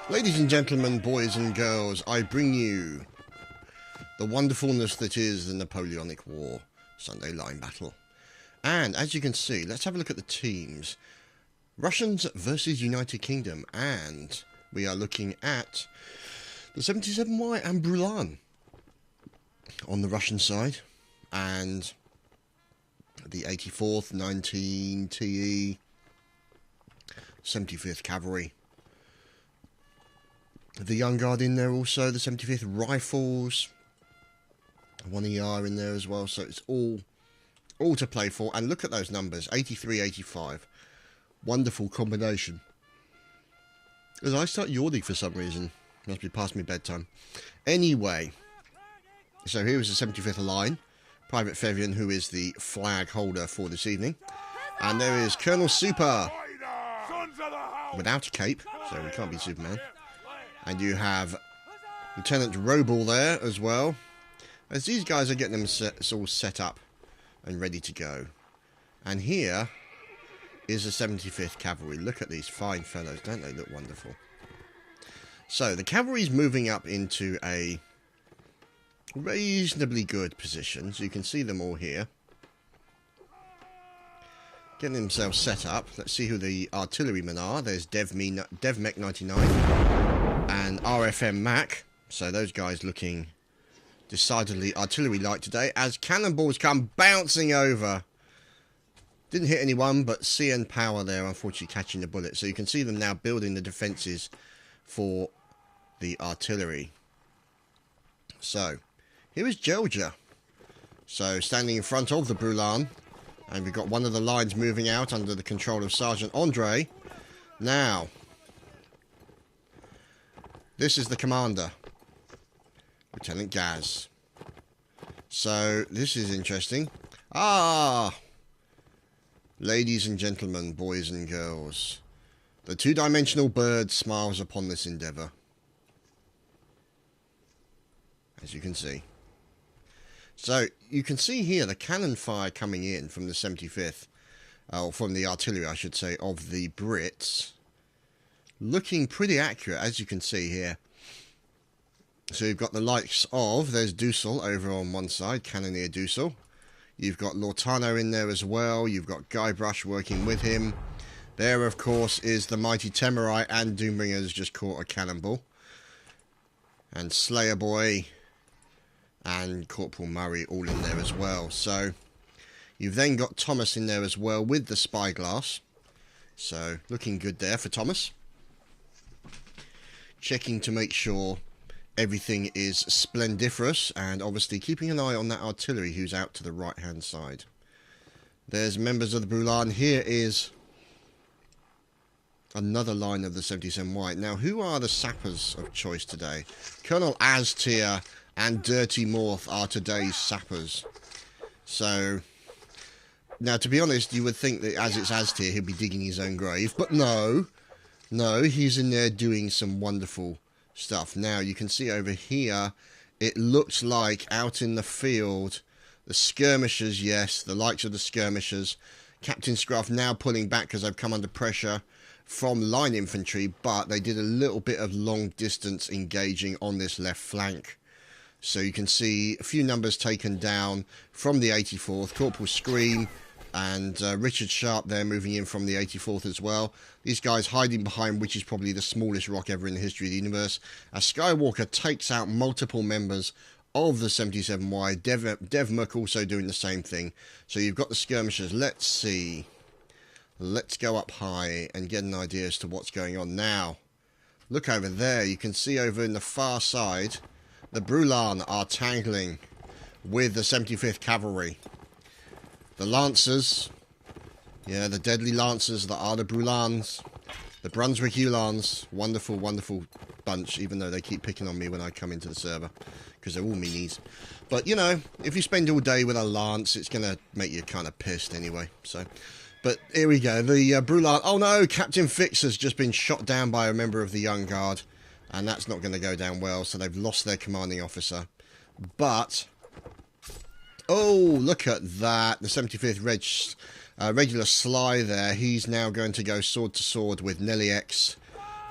Ladies and gentlemen, boys and girls, I bring you the wonderfulness that is the Napoleonic War Sunday line battle. And as you can see, let's have a look at the teams. Russians versus United Kingdom, and we are looking at the 77Y and Brulan on the Russian side, and the 84th 19 TE 75th Cavalry. The Young Guard in there also, the 75th Rifles, 1ER in there as well, so it's all to play for. And look at those numbers, 83, 85. Wonderful combination. As I start yawning for some reason, must be past me bedtime. Anyway, so here is the 75th Line, Private Fevian, who is the flag holder for this evening. And there is Colonel Super, without a cape, so he can't be Superman. And you have Lieutenant Robel there as well, as these guys are getting them all set up and ready to go. And here is the 75th Cavalry. Look at these fine fellows, don't they look wonderful? So the cavalry's moving up into a reasonably good position, so you can see them all here, getting themselves set up. Let's see who the artillerymen are. There's DevMech 99 and RFM Mac, so those guys looking decidedly artillery-like today, as cannonballs come bouncing over. Didn't hit anyone, but CN Power there, unfortunately catching the bullet. So you can see them now building the defences for the artillery. So, here is Georgia. So, standing in front of the Brulan, and we've got one of the lines moving out under the control of Sergeant Andre. Now, this is the commander, Lieutenant Gaz. So, this is interesting. Ladies and gentlemen, boys and girls, the two-dimensional bird smiles upon this endeavour, as you can see. So, you can see here the cannon fire coming in from the 75th, or from the artillery, I should say, of the Brits. Looking pretty accurate, as you can see here. So you've got the likes of, there's Dussel over on one side, Cannoneer Dussel. You've got Lautano in there as well. You've got Guybrush working with him. There, of course, is the mighty Temerai, and Doombringer's just caught a cannonball. And Slayer Boy and Corporal Murray all in there as well. So you've then got Thomas in there as well with the spyglass. So looking good there for Thomas. Checking to make sure everything is splendiferous, and obviously keeping an eye on that artillery who's out to the right hand side. There's members of the Brulan. Here is another line of the 77Y. Now, who are the sappers of choice today? Colonel Aztir and Dirty Morth are today's sappers. So, now to be honest, you would think that as it's Aztir, he'd be digging his own grave, but no, he's in there doing some wonderful stuff. Now you can see over here, it looks like out in the field, the skirmishers, yes, the likes of the skirmishers. Captain Scruff now pulling back because they've come under pressure from line infantry, but they did a little bit of long distance engaging on this left flank. So you can see a few numbers taken down from the 84th, Corporal Scream and Richard Sharp there moving in from the 84th as well. These guys hiding behind, which is probably the smallest rock ever in the history of the universe, as Skywalker takes out multiple members of the 77Y. Devmerk also doing the same thing. So you've got the skirmishers. Let's see. Let's go up high and get an idea as to what's going on now. Look over there. You can see over in the far side, the Brulan are tangling with the 75th Cavalry. The Lancers, yeah, the deadly Lancers that are the Brulans, the Brunswick Uhlans, wonderful, wonderful bunch, even though they keep picking on me when I come into the server, because they're all meanies. But, you know, if you spend all day with a Lance, it's going to make you kind of pissed anyway, so. But here we go, the Brulan, oh no, Captain Fix has just been shot down by a member of the Young Guard, and that's not going to go down well, so they've lost their commanding officer. But oh, look at that. The 75th regular Sly there. He's now going to go sword to sword with Nelly X.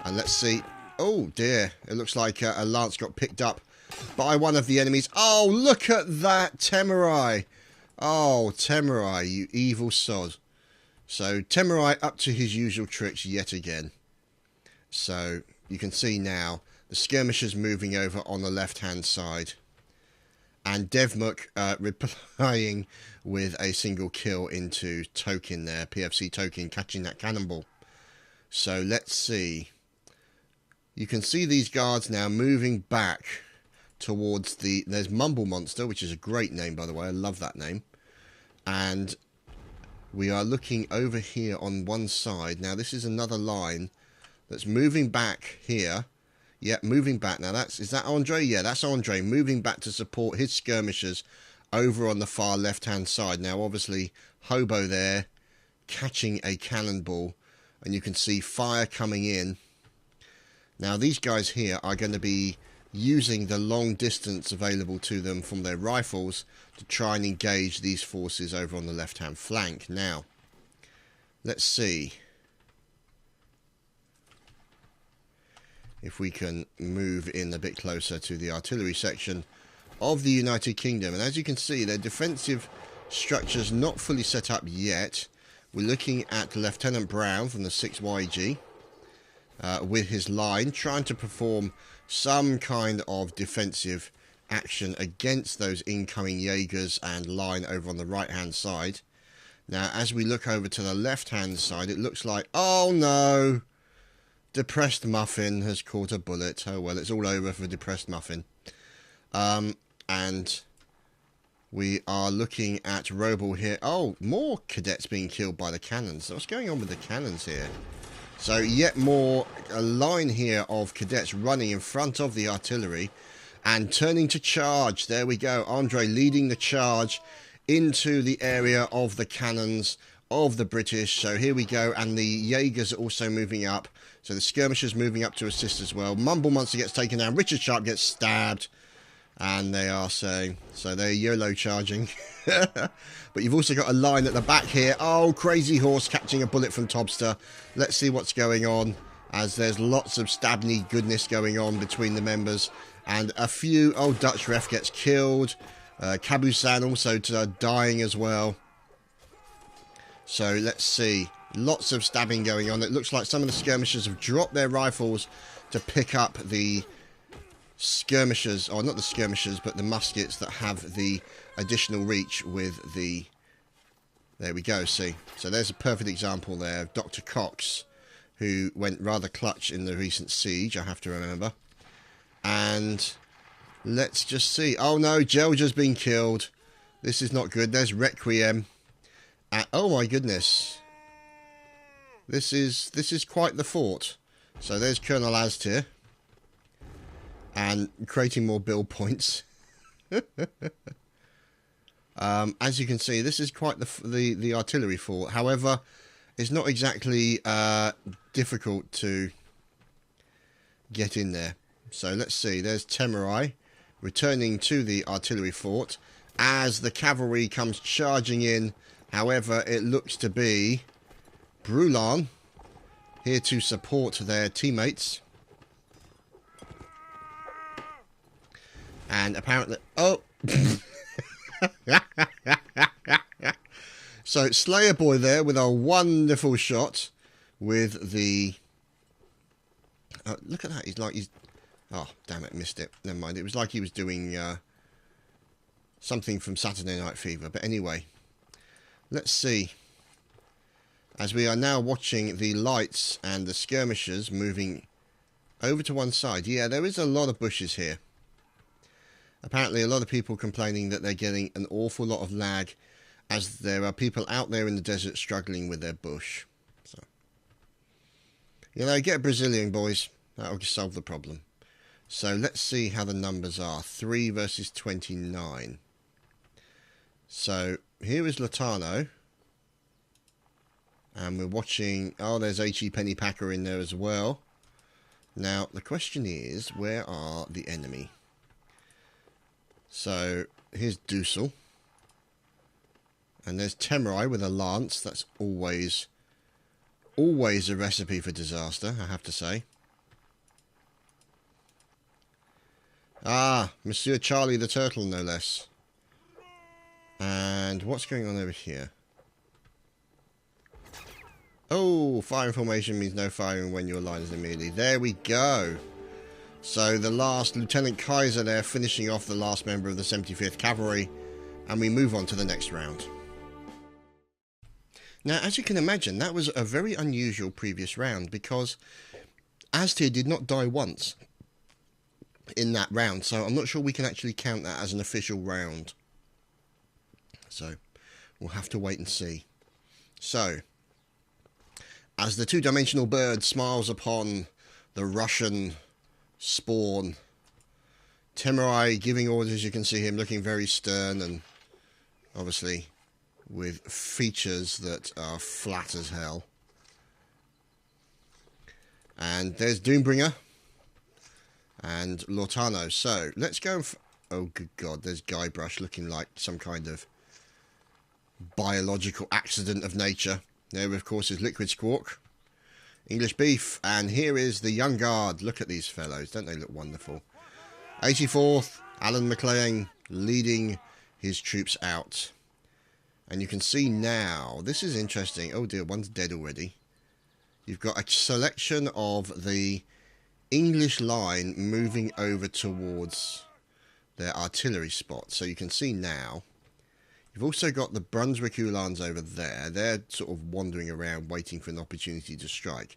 And let's see. Oh dear, it looks like a lance got picked up by one of the enemies. Oh, look at that, Temurai. Oh, Temurai, you evil sod. So, Temurai up to his usual tricks yet again. So, you can see now, the skirmishers moving over on the left-hand side. And Devmuk replying with a single kill into Token there, PFC Token, catching that cannonball. So, let's see. You can see these guards now moving back towards there's Mumble Monster, which is a great name, by the way. I love that name. And we are looking over here on one side. Now, this is another line that's moving back here. Yeah, moving back. Now, is that Andre? Yeah, that's Andre moving back to support his skirmishers over on the far left-hand side. Now, obviously, Hobo there catching a cannonball. And you can see fire coming in. Now, these guys here are going to be using the long distance available to them from their rifles to try and engage these forces over on the left-hand flank. Now, let's see if we can move in a bit closer to the artillery section of the United Kingdom. And as you can see, their defensive structure's not fully set up yet. We're looking at Lieutenant Brown from the 6YG. With his line, trying to perform some kind of defensive action against those incoming Jaegers and line over on the right-hand side. Now, as we look over to the left-hand side, it looks like, oh no, Depressed Muffin has caught a bullet. Oh well, it's all over for Depressed Muffin. And we are looking at Robel here. Oh, more cadets being killed by the cannons. So what's going on with the cannons here? So yet more, a line here of cadets running in front of the artillery and turning to charge. There we go. Andre leading the charge into the area of the cannons of the British. So here we go. And the Jaegers are also moving up. So the skirmishers moving up to assist as well. Mumble Monster gets taken down. Richard Sharp gets stabbed. And they are saying, so they're YOLO charging. But you've also got a line at the back here. Oh, Crazy Horse catching a bullet from Tobster. Let's see what's going on, as there's lots of stabney goodness going on between the members. And a few, oh, Dutch Ref gets killed. Kabusan also dying as well. So let's see. Lots of stabbing going on. It looks like some of the skirmishers have dropped their rifles to pick up the skirmishers, or not the skirmishers, but the muskets that have the additional reach with the... There we go, see. So there's a perfect example there of Dr. Cox, who went rather clutch in the recent siege, I have to remember. And let's just see. Oh no, Jelja's been killed. This is not good. There's Requiem. Oh my goodness. This is quite the fort. So there's Colonel Aztir. And creating more build points. As you can see, this is quite the artillery fort. However, it's not exactly difficult to get in there. So let's see. There's Temurai returning to the artillery fort as the cavalry comes charging in. However, it looks to be Brulan here to support their teammates. And apparently... Oh! So, Slayer Boy there with a wonderful shot with the... look at that. He's... Oh, damn it. Missed it. Never mind. It was like he was doing something from Saturday Night Fever. But anyway, let's see. As we are now watching the lights and the skirmishers moving over to one side. Yeah, there is a lot of bushes here. Apparently a lot of people complaining that they're getting an awful lot of lag, as there are people out there in the desert struggling with their bush. So, you know, get Brazilian, boys. That'll just solve the problem. So let's see how the numbers are. 3 versus 29. So here is Latano. And we're watching... Oh, there's H.E. Pennypacker in there as well. Now, the question is, where are the enemy? So, here's Dusel. And there's Temurai with a lance. That's always a recipe for disaster, I have to say. Ah, Monsieur Charlie the Turtle, no less. And what's going on over here? Oh, firing formation means no firing when your line is immediately. There we go. So the last Lieutenant Kaiser there finishing off the last member of the 75th Cavalry. And we move on to the next round. Now, as you can imagine, that was a very unusual previous round because Aztir did not die once in that round. So I'm not sure we can actually count that as an official round. So we'll have to wait and see. So, as the two-dimensional bird smiles upon the Russian spawn, Temurai giving orders, you can see him looking very stern and obviously with features that are flat as hell. And there's Doombringer and Lortano. So let's go. Oh, good God, there's Guybrush looking like some kind of biological accident of nature. There, of course, is Liquid Squawk, English Beef, and here is the Young Guard. Look at these fellows. Don't they look wonderful? 84th, Alan McLean leading his troops out. And you can see now, this is interesting. Oh dear, one's dead already. You've got a selection of the English line moving over towards their artillery spot. So you can see now, you've also got the Brunswick Uhlans over there. They're sort of wandering around waiting for an opportunity to strike.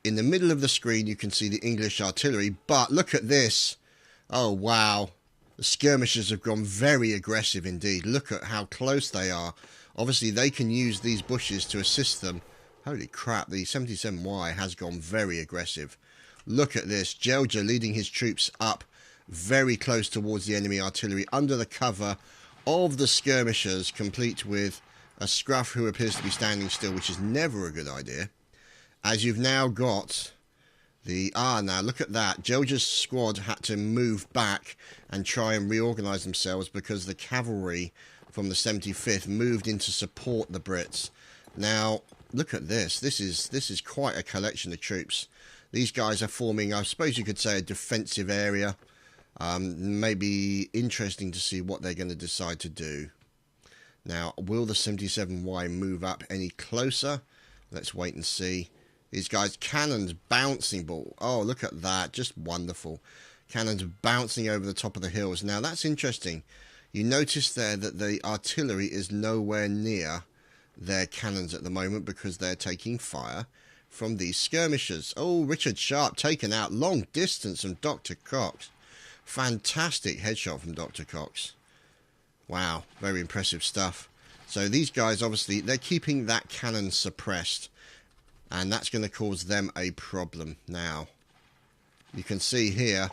In the middle of the screen, you can see the English artillery. But look at this. Oh, wow. The skirmishers have gone very aggressive indeed. Look at how close they are. Obviously, they can use these bushes to assist them. Holy crap, the 77Y has gone very aggressive. Look at this. Jelja leading his troops up very close towards the enemy artillery under the cover of the skirmishers, complete with a Scruff who appears to be standing still, which is never a good idea. As you've now got the... now look at that. Jelja's squad had to move back and try and reorganise themselves because the cavalry from the 75th moved in to support the Brits. Now, look at this. This is quite a collection of troops. These guys are forming, I suppose you could say, a defensive area. Maybe interesting to see what they're going to decide to do. Now, will the 77Y move up any closer? Let's wait and see. These guys, cannons bouncing ball. Oh, look at that. Just wonderful. Cannons bouncing over the top of the hills. Now, that's interesting. You notice there that the artillery is nowhere near their cannons at the moment because they're taking fire from these skirmishers. Oh, Richard Sharp taken out long distance from Dr. Cox. Fantastic headshot from Dr. Cox. Wow, very impressive stuff. So these guys, obviously, they're keeping that cannon suppressed. And that's going to cause them a problem. Now, you can see here,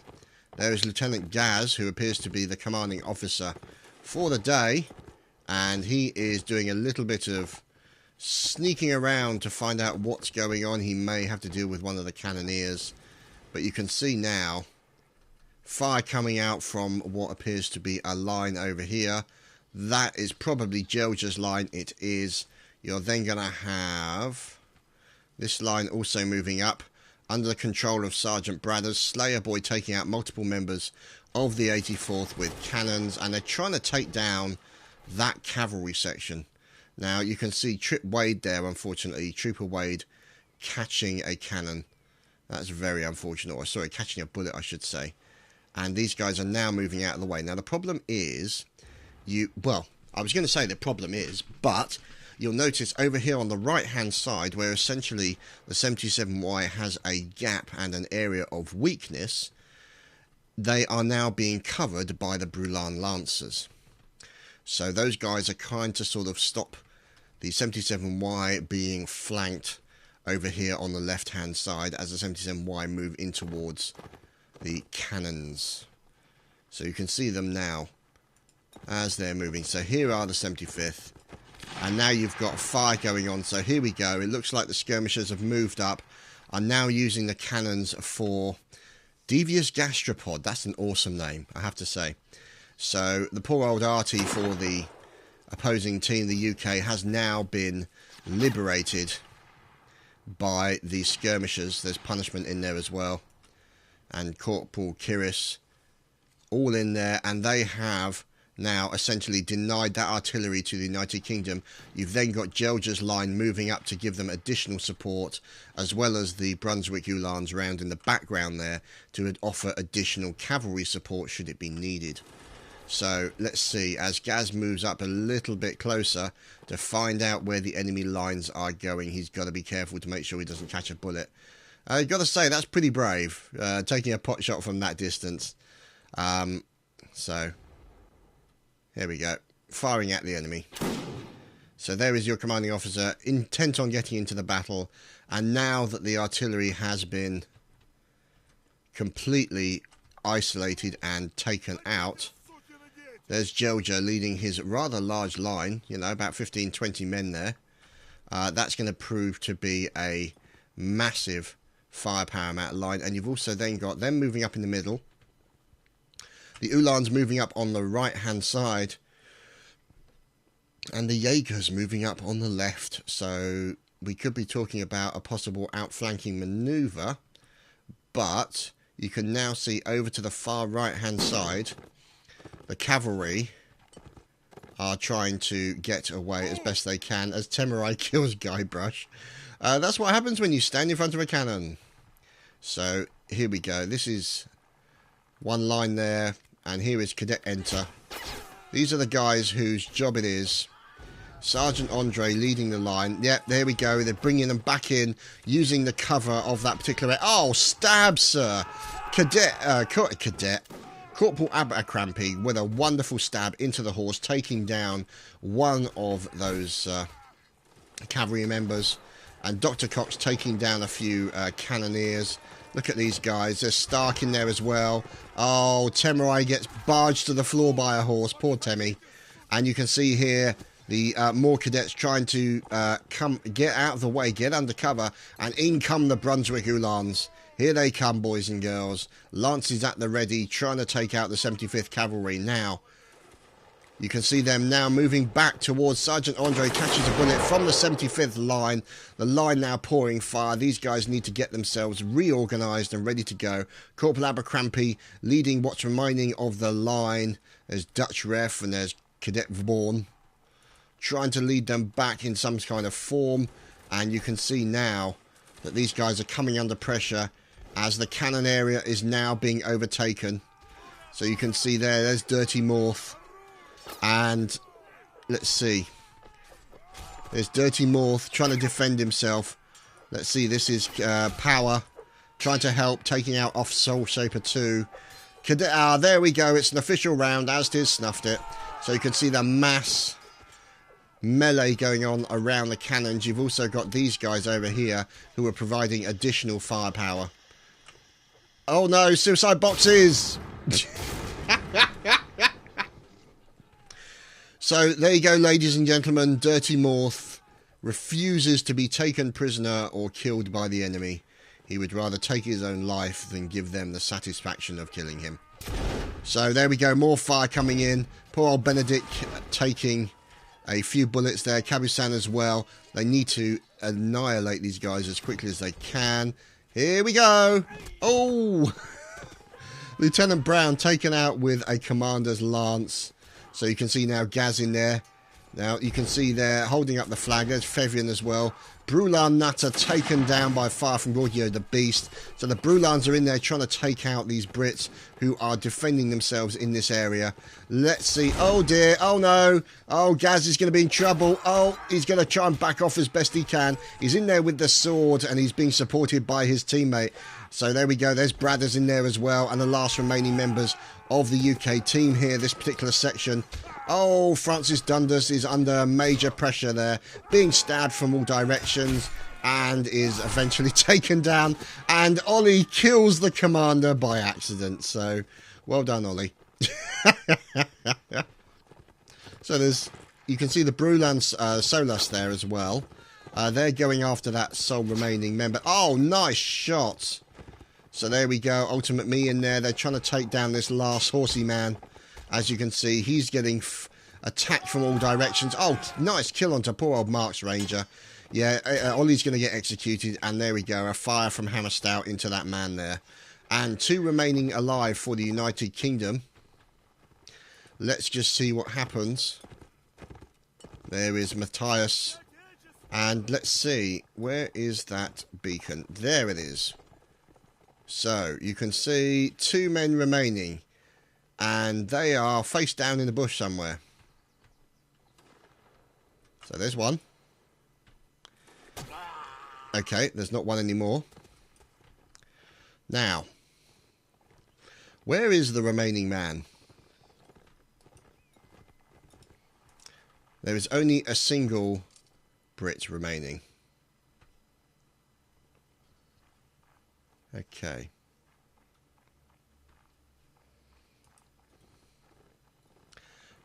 there is Lieutenant Gaz, who appears to be the commanding officer for the day. And he is doing a little bit of sneaking around to find out what's going on. He may have to deal with one of the cannoneers. But you can see now, fire coming out from what appears to be a line over here. That is probably Jelja's line. It is. You're then going to have this line also moving up under the control of Sergeant Bradders. Slayer Boy taking out multiple members of the 84th with cannons, and they're trying to take down that cavalry section. Now you can see Trip Wade there, unfortunately, Trooper Wade catching a cannon. That's very unfortunate, or sorry, catching a bullet I should say. And these guys are now moving out of the way. Now the problem is, well, I was going to say the problem is, but you'll notice over here on the right hand side where essentially the 77Y has a gap and an area of weakness, they are now being covered by the Brulan Lancers. So those guys are trying to sort of stop the 77Y being flanked over here on the left hand side as the 77Y move in towards the cannons. So you can see them now as they're moving. So here are the 75th. And now you've got fire going on. So here we go. It looks like the skirmishers have moved up. Are now using the cannons for Devious Gastropod. That's an awesome name, I have to say. So the poor old Artie for the opposing team, the UK, has now been liberated by the skirmishers. There's punishment in there as well. And Corporal Kiris all in there, and they have now essentially denied that artillery to the United Kingdom. You've then got Georgia's line moving up to give them additional support, as well as the Brunswick Uhlans round in the background there to offer additional cavalry support should it be needed. So let's see, as Gaz moves up a little bit closer to find out where the enemy lines are going. He's got to be careful to make sure he doesn't catch a bullet. I've got to say, that's pretty brave, taking a pot shot from that distance. So here we go, firing at the enemy. So there is your commanding officer, intent on getting into the battle. And now that the artillery has been completely isolated and taken out, there's Georgia leading his rather large line, you know, about 15-20 men there. That's going to prove to be a massive firepower amount of line. And you've also then got them moving up in the middle, the Uhlans moving up on the right-hand side, and the Jaegers moving up on the left. So we could be talking about a possible outflanking manoeuvre, but you can now see over to the far right-hand side, the cavalry are trying to get away as best they can as Temurai kills Guybrush. That's what happens when you stand in front of a cannon. So here we go. This is one line there, and here is Cadet Enter. These are the guys whose job it is. Sergeant Andre leading the line. Yep, there we go. They're bringing them back in using the cover of that particular... Oh, stab, sir! Corporal Abercrombie with a wonderful stab into the horse, taking down one of those cavalry members. And Dr. Cox taking down a few cannoneers. Look at these guys. There's Stark in there as well. Oh, Temurai gets barged to the floor by a horse. Poor Temi. And you can see here the more cadets trying to get out of the way, get under cover, and in come the Brunswick Uhlans. Here they come, boys and girls. Lances at the ready, trying to take out the 75th Cavalry. Now, you can see them now moving back towards Sergeant Andre, catches a bullet from the 75th line. The line now pouring fire. These guys need to get themselves reorganised and ready to go. Corporal Abercrombie leading what's remaining of the line. There's Dutch Ref and there's Cadet Vaughan, trying to lead them back in some kind of form. And you can see now that these guys are coming under pressure as the cannon area is now being overtaken. So you can see there's Dirty Morth. And let's see, there's Dirty Morth trying to defend himself. Let's see, this is Power trying to help, taking out off Soul Shaper 2. There we go, it's an official round, as did Snuffed It. So you can see the mass melee going on around the cannons. You've also got these guys over here who are providing additional firepower. Oh no, suicide boxes! So there you go, ladies and gentlemen. Dirty Morth refuses to be taken prisoner or killed by the enemy. He would rather take his own life than give them the satisfaction of killing him. So there we go, more fire coming in. Poor old Benedict taking a few bullets there. Cabusan as well. They need to annihilate these guys as quickly as they can. Here we go. Oh! Lieutenant Brown taken out with a commander's lance. So you can see now Gaz in there. Now you can see there holding up the flag. There's Fevian as well. Brulan Nutter taken down by fire from Gorgio the Beast. So the Brulans are in there trying to take out these Brits who are defending themselves in this area. Let's see. Oh dear. Oh no. Oh, Gaz is going to be in trouble. Oh, he's going to try and back off as best he can. He's in there with the sword and he's being supported by his teammate. So there we go. There's Bradders in there as well. And the last remaining members of the UK team here, this particular section. Oh, Francis Dundas is under major pressure there, being stabbed from all directions and is eventually taken down. And Ollie kills the commander by accident. So, well done, Ollie. So you can see the Brulans Solus there as well. They're going after that sole remaining member. Oh, nice shot. So there we go, Ultimate Me in there. They're trying to take down this last horsey man. As you can see, he's getting attacked from all directions. Oh, nice kill onto poor old Mark's Ranger. Yeah, Ollie's going to get executed. And there we go, a fire from Hammer Stout into that man there. And 2 remaining alive for the United Kingdom. let's just see what happens. There is Matthias. And let's see, where is that beacon? There it is. So, you can see 2 men remaining. And they are face down in the bush somewhere. So, there's one. Okay, there's not one anymore. Now, where is the remaining man? There is only a single Brit remaining. Okay.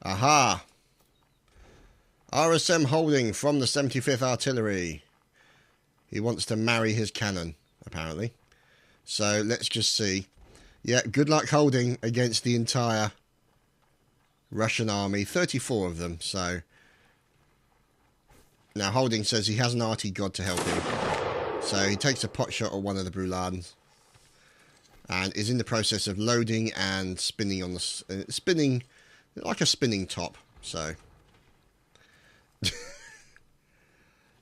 Aha! RSM Holding from the 75th Artillery. He wants to marry his cannon, apparently. So, let's just see. Yeah, good luck Holding against the entire Russian army. 34 of them, so... Now, Holding says he has an arty god to help him. So, he takes a pot shot at one of the Brulans. And is in the process of loading and spinning on the... spinning like a spinning top, so...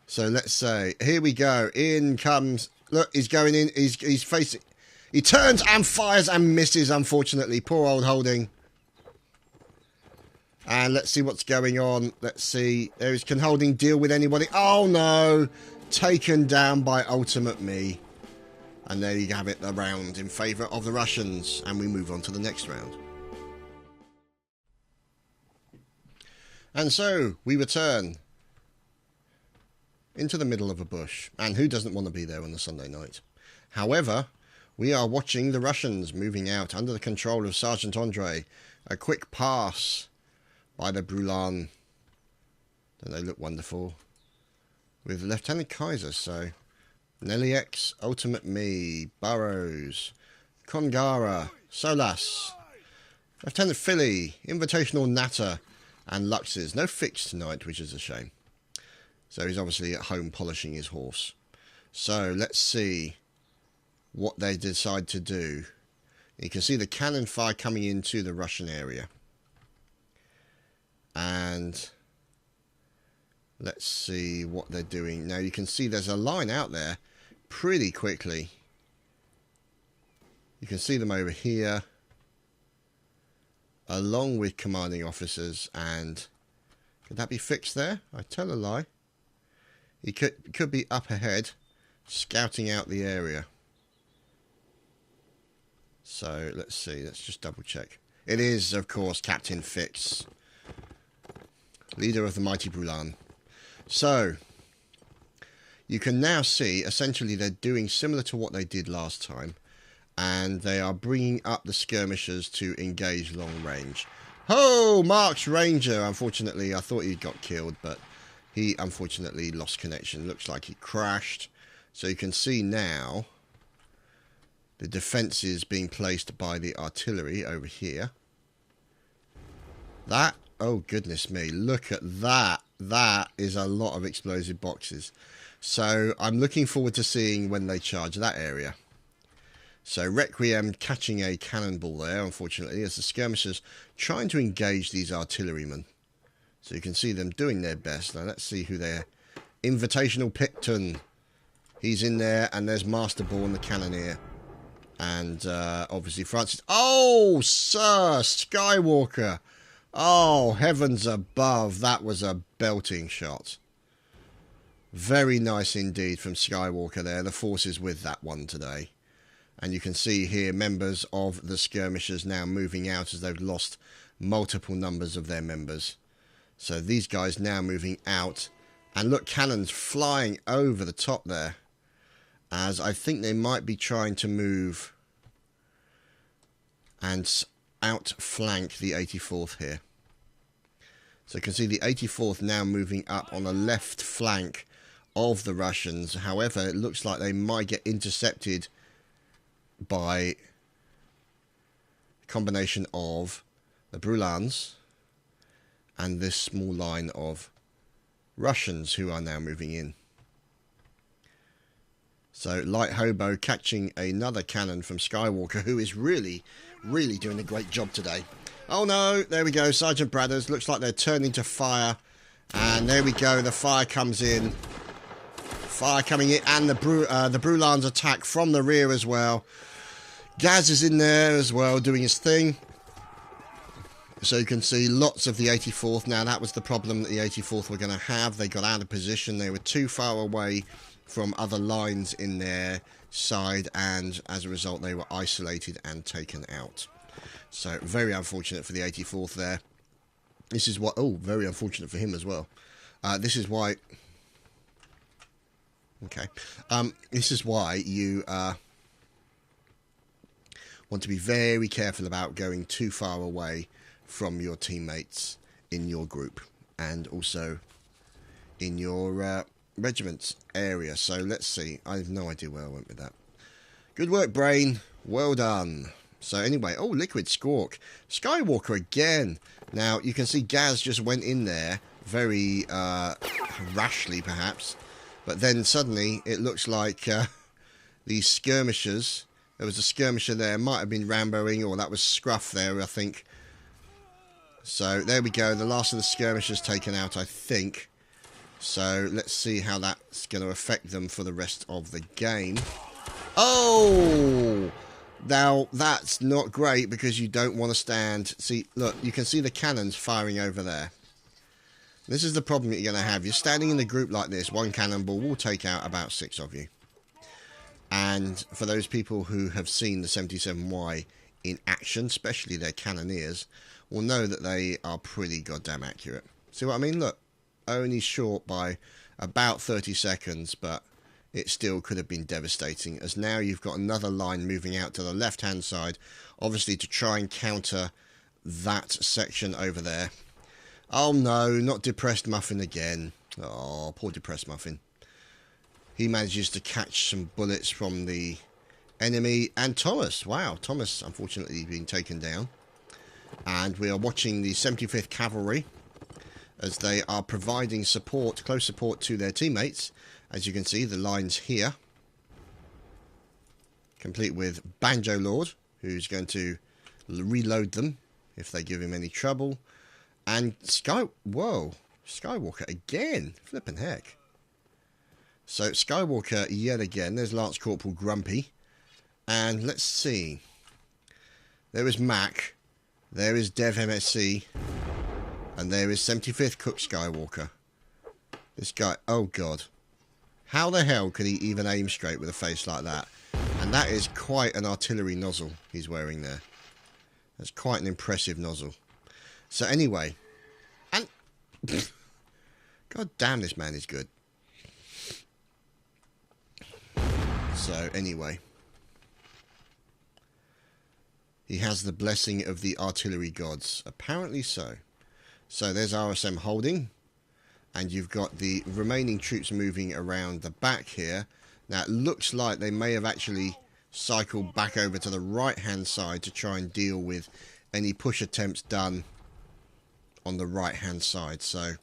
So, let's say... Here we go. In comes... Look, he's going in. He's facing... He turns and fires and misses, unfortunately. Poor old Holding. And let's see what's going on. Let's see. Can Holding deal with anybody? Oh, no. Taken down by Ultimate Me. And there you have it, the round in favour of the Russians. And we move on to the next round. And so, we return into the middle of a bush. And who doesn't want to be there on a Sunday night? However, we are watching the Russians moving out under the control of Sergeant Andre. A quick pass by the Brulan. Don't they look wonderful? With Lieutenant Kaiser, so... Nelly X, Ultimate Me, Burrows, Kongara, Solas, Lieutenant Philly, Invitational Natter, and Luxes. No fix tonight, which is a shame. So he's obviously at home polishing his horse. So let's see what they decide to do. You can see the cannon fire coming into the Russian area. And let's see what they're doing. Now you can see there's a line out there pretty quickly. You can see them over here, along with commanding officers. And could that be fixed there? I tell a lie. He could be up ahead, scouting out the area. So let's see. Let's just double check. It is, of course, Captain Fix, leader of the mighty Brulan. So, you can now see, essentially, they're doing similar to what they did last time. And they are bringing up the skirmishers to engage long range. Oh, Mark's Ranger. Unfortunately, I thought he got killed, but he unfortunately lost connection. Looks like he crashed. So you can see now the defences being placed by the artillery over here. That... Oh, goodness me. Look at that. That is a lot of explosive boxes. So, I'm looking forward to seeing when they charge that area. So, Requiem catching a cannonball there, unfortunately, as the skirmishers trying to engage these artillerymen. So, you can see them doing their best. Now, let's see who they're... Invitational Picton. He's in there, and there's Master Born, the cannoneer. And, obviously, Francis... Oh, Sir Skywalker! Oh, heavens above. That was a belting shot. Very nice indeed from Skywalker there. The force is with that one today. And you can see here members of the skirmishers now moving out as they've lost multiple numbers of their members. So these guys now moving out. And look, cannons flying over the top there. As I think they might be trying to move and outflank the 84th here. So you can see the 84th now moving up on the left flank of the Russians. However, it looks like they might get intercepted by a combination of the Brulans and this small line of Russians who are now moving in. So Light Hobo catching another cannon from Skywalker, who is really doing a great job today. Oh no, there we go, Sergeant Bradders. Looks like they're turning to fire. And there we go, the fire comes in. Fire coming in, and the Brulan's attack from the rear as well. Gaz is in there as well, doing his thing. So you can see lots of the 84th. Now that was the problem that the 84th were going to have. They got out of position. They were too far away from other lines in their side, and as a result they were isolated and taken out. So very unfortunate for the 84th there. This is what... Oh, very unfortunate for him as well. This is why... Okay. This is why you want to be very careful about going too far away from your teammates in your group and also in your regiment's area. So let's see. I have no idea where I went with that. Good work, Brain. Well done. So anyway, oh, Liquid Squawk. Skywalker again. Now, you can see Gaz just went in there very rashly, perhaps. But then suddenly, it looks like these skirmishers... There was a skirmisher there. Might have been Ramboing, or that was Scruff there, I think. So, there we go. The last of the skirmishers taken out, I think. So, let's see how that's going to affect them for the rest of the game. Oh! Now, that's not great because you don't want to stand... See, look, you can see the cannons firing over there. This is the problem that you're going to have. You're standing in a group like this, one cannonball will take out about 6 of you. And for those people who have seen the 77Y in action, especially their cannoneers, will know that they are pretty goddamn accurate. See what I mean? Look, only short by about 30 seconds, but it still could have been devastating, as now you've got another line moving out to the left-hand side, obviously to try and counter that section over there. Oh no, not Depressed Muffin again. Oh, poor Depressed Muffin. He manages to catch some bullets from the enemy. And Thomas, wow, Thomas unfortunately being taken down. And we are watching the 75th Cavalry as they are providing support, close support to their teammates. As you can see, the lines here, complete with Banjo Lord, who's going to reload them if they give him any trouble. And Skywalker again, flippin' heck. So Skywalker yet again, there's Lance Corporal Grumpy. And let's see, there is Mac, there is Dev MSC, and there is 75th Cook Skywalker. This guy, oh god. How the hell could he even aim straight with a face like that? And that is quite an artillery nozzle he's wearing there. That's quite an impressive nozzle. So anyway, and god damn, this man is good. So anyway, he has the blessing of the artillery gods. Apparently so. So there's RSM holding. And you've got the remaining troops moving around the back here. Now, it looks like they may have actually cycled back over to the right-hand side to try and deal with any push attempts done on the right-hand side. So,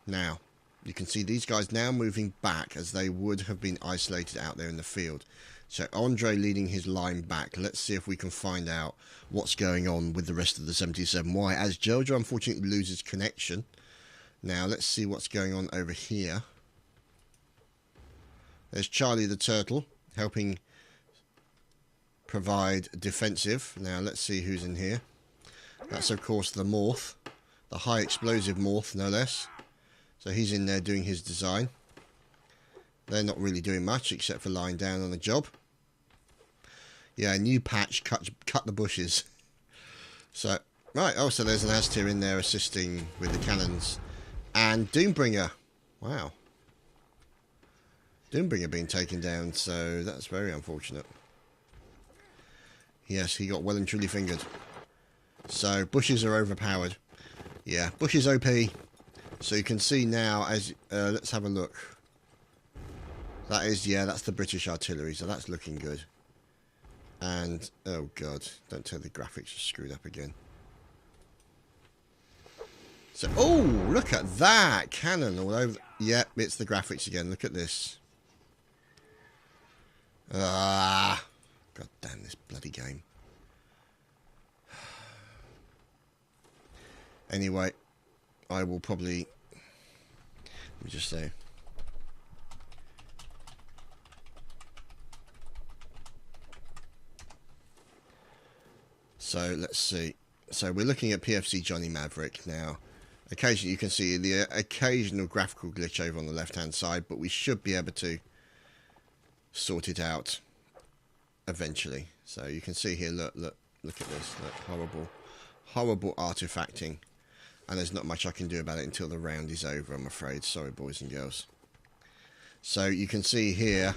now, you can see these guys now moving back as they would have been isolated out there in the field. So, Andre leading his line back. Let's see if we can find out what's going on with the rest of the 77Y. As Jojo unfortunately loses connection. Now, let's see what's going on over here. There's Charlie the Turtle, helping provide defensive. Now, let's see who's in here. That's, of course, the Morph. The high explosive Morph, no less. So he's in there doing his design. They're not really doing much, except for lying down on the job. Yeah, new patch, cut the bushes. So, right, oh, so there's an Aztir in there assisting with the cannons. And Doombringer. Wow. Doombringer being taken down, so that's very unfortunate. Yes, he got well and truly fingered. So, bushes are overpowered. Yeah, bushes OP. So you can see now, as let's have a look. That is, yeah, that's the British artillery, so that's looking good. And, oh god, don't tell the graphics are screwed up again. So, oh, look at that! Cannon all over. Yep, it's the graphics again. Look at this. Ah, god damn this bloody game. Anyway, I will probably, let me just say, so let's see. So we're looking at PFC Johnny Maverick now. Occasionally you can see the occasional graphical glitch over on the left hand side, but we should be able to sort it out eventually. So you can see here, look at this, look, horrible artifacting, and there's not much I can do about it until the round is over, I'm afraid. Sorry, boys and girls. So you can see here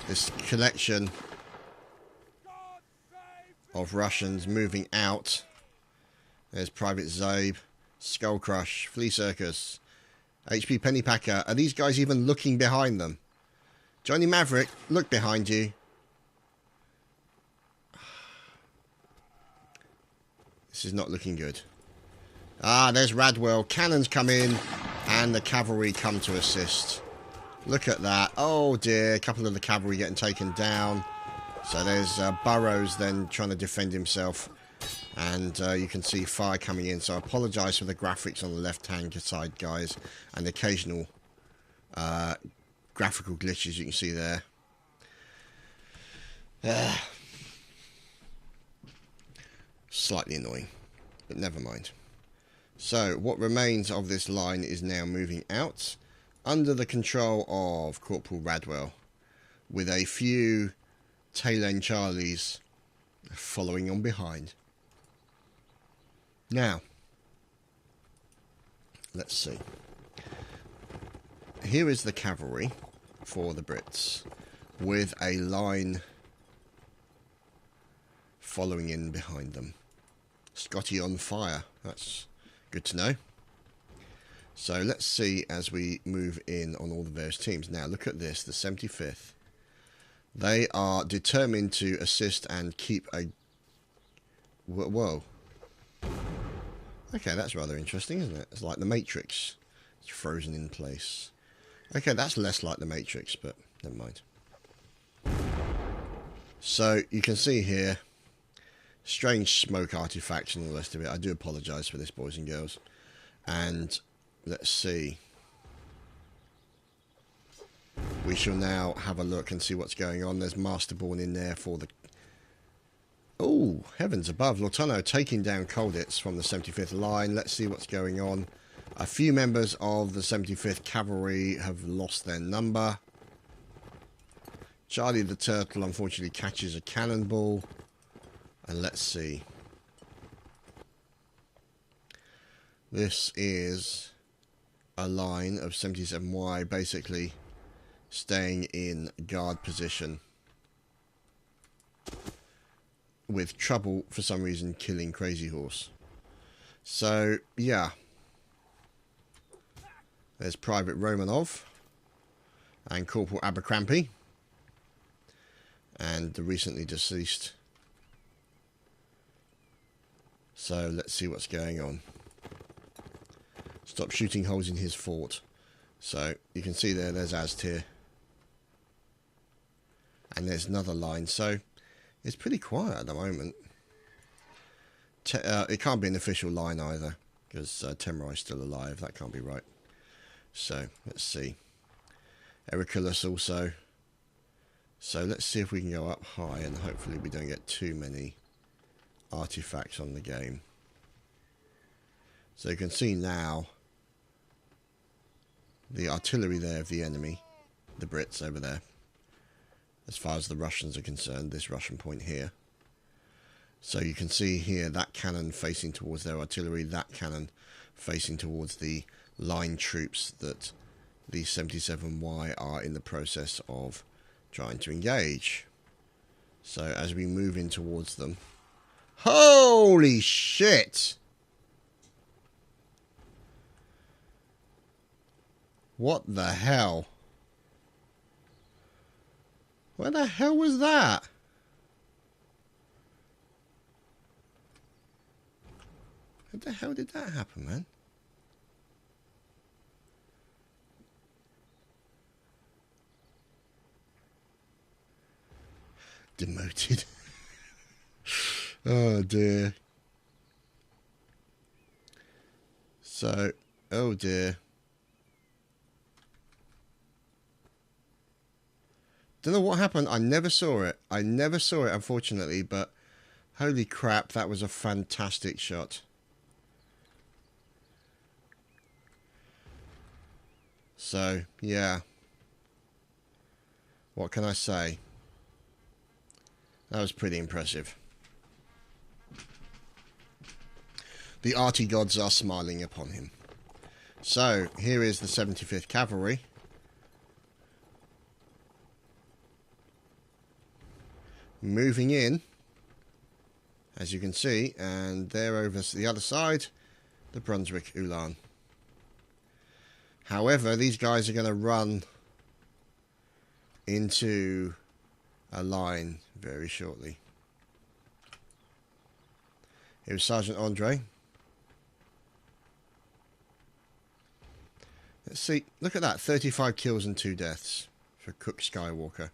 this collection of Russians moving out. There's Private Zabe, Skull Crush, Flea Circus, HP Pennypacker. Are these guys even looking behind them? Johnny Maverick, look behind you. This is not looking good. Ah, there's Radwell. Cannons come in, and the cavalry come to assist. Look at that. Oh dear, a couple of the cavalry getting taken down. So there's Burrows then trying to defend himself. And you can see fire coming in. So I apologise for the graphics on the left-hand side, guys. And the occasional graphical glitches you can see there. Slightly annoying, but never mind. So what remains of this line is now moving out under the control of Corporal Radwell, with a few tail end Charlies following on behind. Now, let's see. Here is the cavalry for the Brits, with a line following in behind them. Scotty on fire. That's good to know. So let's see as we move in on all the various teams. Now look at this, the 75th. They are determined to assist and keep a... Whoa. Okay, that's rather interesting, isn't it? It's like the Matrix. It's frozen in place. Okay, that's less like the Matrix, but never mind. So you can see here, strange smoke artifacts and all the rest of it. I do apologise for this, boys and girls. And let's see. We shall now have a look and see what's going on. There's Masterborn in there for the... Oh, heavens above. Lortono taking down Colditz from the 75th line. Let's see what's going on. A few members of the 75th Cavalry have lost their number. Charlie the Turtle unfortunately catches a cannonball. And let's see. This is a line of 77Y basically staying in guard position, with Trouble for some reason killing Crazy Horse. So yeah, there's Private Romanov and Corporal Abercrombie and the recently deceased. So let's see what's going on. Stop shooting holes in his fort. So you can see there's Aztir. And there's another line. So it's pretty quiet at the moment. It can't be an official line either, because Temurai's still alive. That can't be right. So let's see. Ericulus also. So let's see if we can go up high, and hopefully we don't get too many artifacts on the game. So you can see now the artillery there of the enemy, the Brits over there. As far as the Russians are concerned, this Russian point here. So you can see here that cannon facing towards their artillery, that cannon facing towards the line troops that the 77Y are in the process of trying to engage. So as we move in towards them... Holy shit! What the hell? Where the hell was that? How the hell did that happen, man? Demoted. Oh dear. So, oh dear. Don't know what happened. I never saw it. I never saw it, unfortunately, but holy crap, that was a fantastic shot. So, yeah. What can I say? That was pretty impressive. The arty gods are smiling upon him. So, here is the 75th Cavalry. Moving in, as you can see, and there over the other side, the Brunswick Ulan. However, these guys are going to run into a line very shortly. Here's Sergeant Andre. Let's see, look at that, 35 kills and 2 deaths for Cook Skywalker.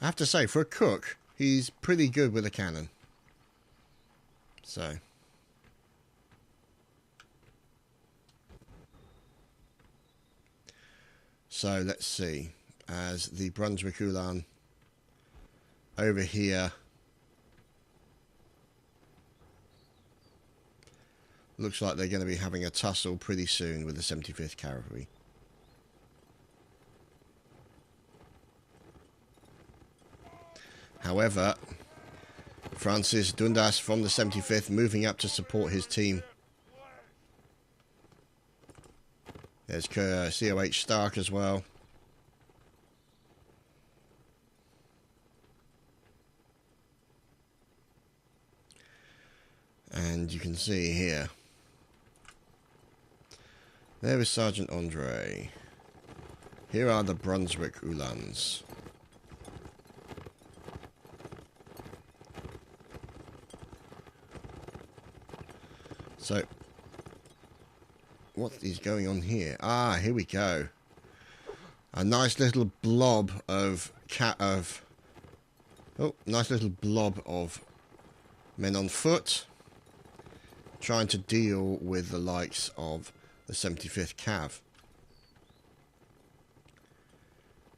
I have to say, for a cook, he's pretty good with a cannon. So. So, let's see. As the Brunswick Ulan over here looks like they're going to be having a tussle pretty soon with the 75th Cavalry. However, Francis Dundas from the 75th moving up to support his team. There's COH Stark as well. And you can see here. There is Sergeant Andre. Here are the Brunswick Ulans. So, what is going on here? Ah, here we go. A nice little blob of nice little blob of men on foot trying to deal with the likes of the 75th Cav.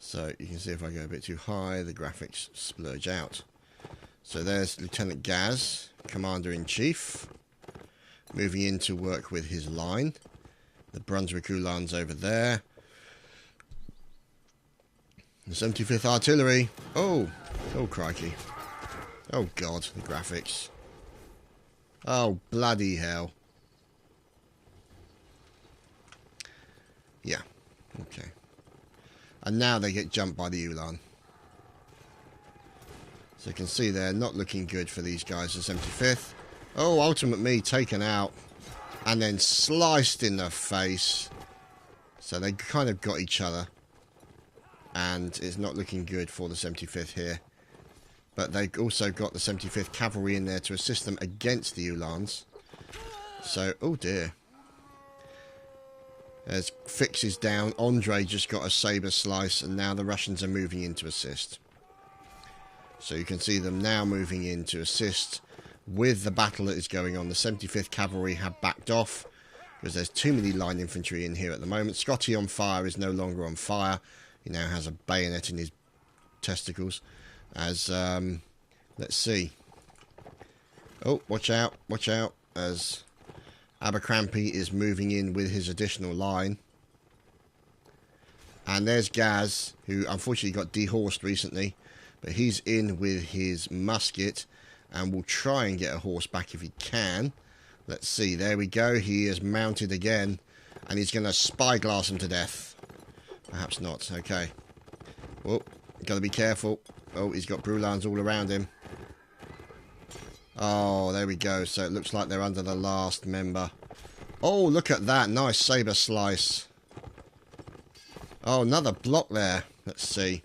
So you can see if I go a bit too high, the graphics splurge out. So there's Lieutenant Gaz, Commander-in-Chief, moving in to work with his line. The Brunswick Ulans over there. The 75th Artillery. Oh crikey. Oh God, the graphics. Oh bloody hell. Yeah, okay. And now they get jumped by the Ulan. So you can see they're not looking good for these guys, the 75th. Oh, Ultimate Me taken out. And then sliced in the face. So they kind of got each other. And it's not looking good for the 75th here. But they've also got the 75th Cavalry in there to assist them against the Ulans. So, oh dear. As Fix is down, Andre just got a saber slice, and now the Russians are moving in to assist. So you can see them now moving in to assist with the battle that is going on. The 75th Cavalry have backed off because there's too many line infantry in here at the moment. Scotty on fire is no longer on fire. He now has a bayonet in his testicles. As, let's see. Oh, watch out, as Abercrombie is moving in with his additional line. And there's Gaz, who unfortunately got dehorsed recently, but he's in with his musket and will try and get a horse back if he can. Let's see, there we go, he is mounted again, and he's going to spyglass him to death. Perhaps not, okay. Oh, gotta be careful. Oh, he's got Brulans all around him. Oh, there we go. So it looks like they're under the last member. Oh, look at that. Nice saber slice. Oh, another block there. Let's see.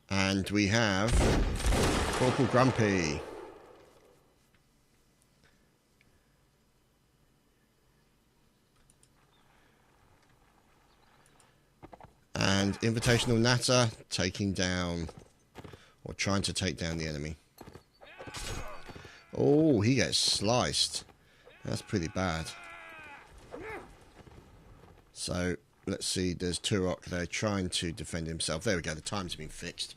And we have Corporal Grumpy. And Invitational Natter taking down, or trying to take down the enemy. Oh, he gets sliced. That's pretty bad. So, let's see, there's Turok there trying to defend himself. There we go, the time's been fixed.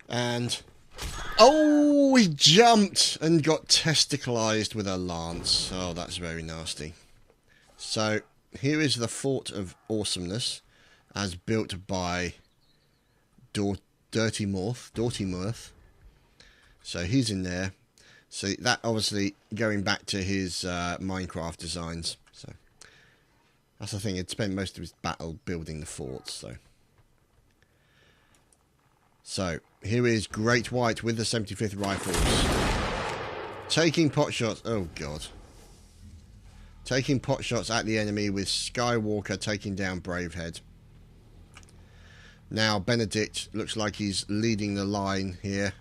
And, oh, he jumped and got testicalized with a lance. Oh, that's very nasty. So, here is the Fort of Awesomeness, as built by Dirty Morth. So he's in there. So that obviously going back to his Minecraft designs. So that's the thing. He'd spent most of his battle building the forts. So here is Great White with the 75th Rifles, taking pot shots. Oh god. Taking pot shots at the enemy with Skywalker taking down Bravehead. Now Benedict looks like he's leading the line here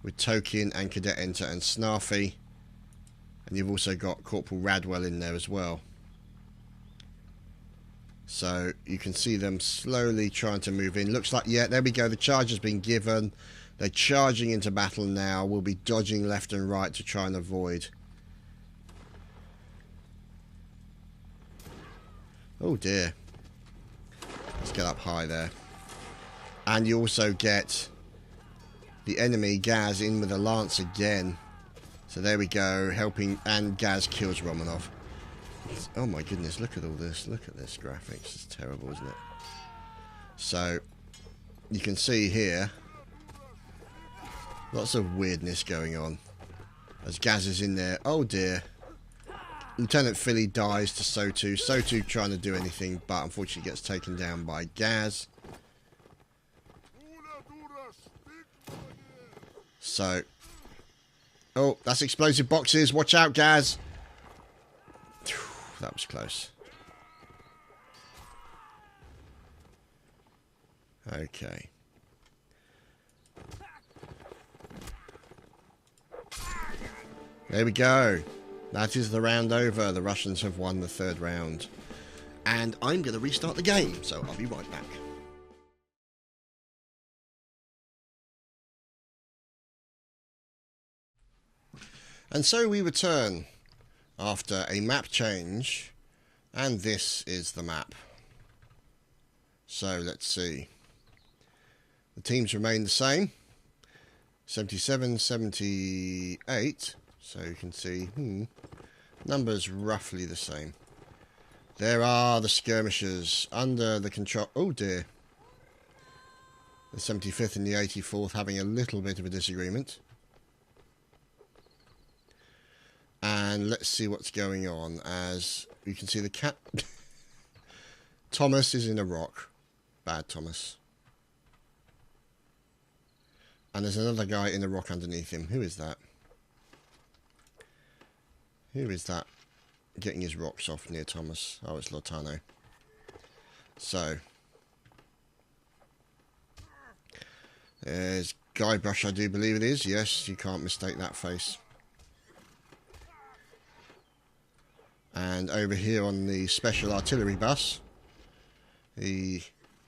with Tokin and Cadet Enter and Snarfy. And you've also got Corporal Radwell in there as well. So you can see them slowly trying to move in. Looks like, yeah, there we go. The charge has been given. They're charging into battle now. We'll be dodging left and right to try and avoid. Oh dear. Let's get up high there. And you also get the enemy, Gaz, in with a lance again. So there we go, helping, and Gaz kills Romanov. Oh my goodness, look at all this. Look at this graphics. It's terrible, isn't it? So, you can see here, lots of weirdness going on. As Gaz is in there. Oh dear. Lieutenant Philly dies to Sotu. Sotu trying to do anything, but unfortunately gets taken down by Gaz. So, oh, that's explosive boxes. Watch out, Gaz. That was close. Okay. There we go. That is the round over. The Russians have won the third round. And I'm going to restart the game, so I'll be right back. And so we return after a map change, and this is the map. So let's see. The teams remain the same. 77, 78. So you can see, numbers roughly the same. There are the skirmishers under the control. Oh dear. The 75th and the 84th having a little bit of a disagreement. And let's see what's going on. As you can see, the cat Thomas is in a rock. Bad Thomas. And there's another guy in a rock underneath him. Who is that? Who is that getting his rocks off near Thomas? Oh, it's Lotano. So, there's Guybrush, I do believe it is. Yes, you can't mistake that face. And over here on the special artillery bus, the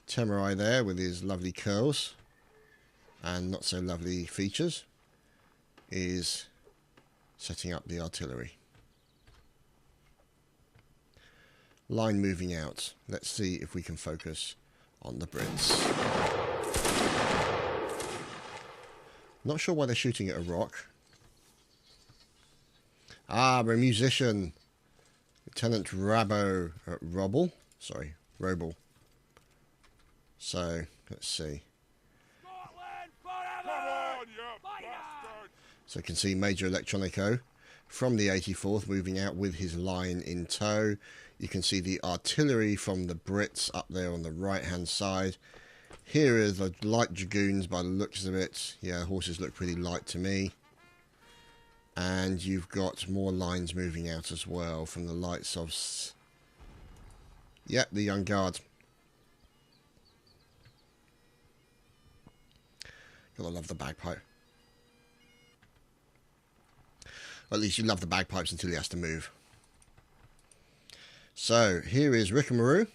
Temurai there with his lovely curls and not so lovely features is setting up the artillery. Line moving out. Let's see if we can focus on the Brits. Not sure why they're shooting at a rock. Ah, we're a musician. Lieutenant Robble. So, let's see. So you can see Major Electronico from the 84th moving out with his line in tow. You can see the artillery from the Brits up there on the right hand side. Here are the light dragoons by the looks of it. Yeah, horses look pretty light to me. And you've got more lines moving out as well from the lights of... Yep, the Young Guard. Gotta love the bagpipe. Or at least you love the bagpipes until he has to move. So, here is Rickamaroo